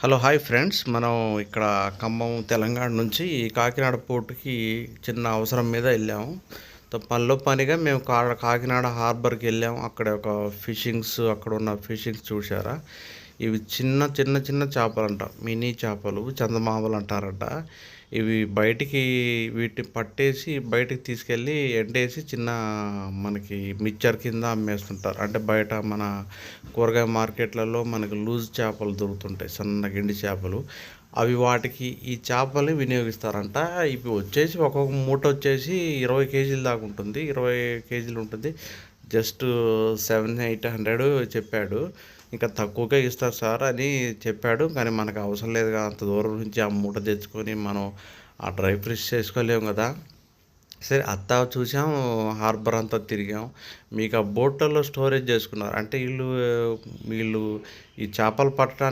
Hello hi friends. మనం ఇక్కడ ఖమ్మం తెలంగాణ నుంచి కాకినాడ పోర్టుకి చిన్న అవసరం మీద వెళ్ళాము. పనిలో పనిగా మేము కాకినాడ హార్బర్కి వెళ్ళాము. అక్కడ ఒక అక్కడ ఉన్న ఫిషింగ్స్ చూసారా. ఇవి చిన్న చిన్న చిన్న చేపలంట, మినీ చేపలు, చందమామలు అంటారంట. ఇవి వీటిని పట్టేసి బయటికి తీసుకెళ్ళి ఎండేసి మనకి మిక్చర్ కింద అమ్మేస్తుంటారు. అంటే బయట మన కూరగాయ మార్కెట్లలో మనకి లూజ్ చేపలు దొరుకుతుంటాయి, సన్న గిండి చేపలు. వాటికి ఈ చేపల్ని వినియోగిస్తారంట. ఇవి వచ్చేసి ఒక్కొక్క మూట వచ్చేసి 20 కేజీల దాకా ఉంటుంది, 20 కేజీలు ఉంటుంది. జస్ట్ 700-800 చెప్పాడు. ఇంకా తక్కువగా ఇస్తారు సార్ అని చెప్పాడు. కానీ మనకు అవసరం లేదు కదా, అంత దూరం నుంచి ఆ మూట తెచ్చుకొని మనం ఆ డ్రై ఫ్రెష్ చేసుకోలేము కదా. సరే అంతా చూసాం, హార్బర్ అంతా తిరిగాం. మీకు ఆ బోట్లలో స్టోరేజ్ చేసుకున్నారు అంటే వీళ్ళు ఈ చేపలు పట్టడానికి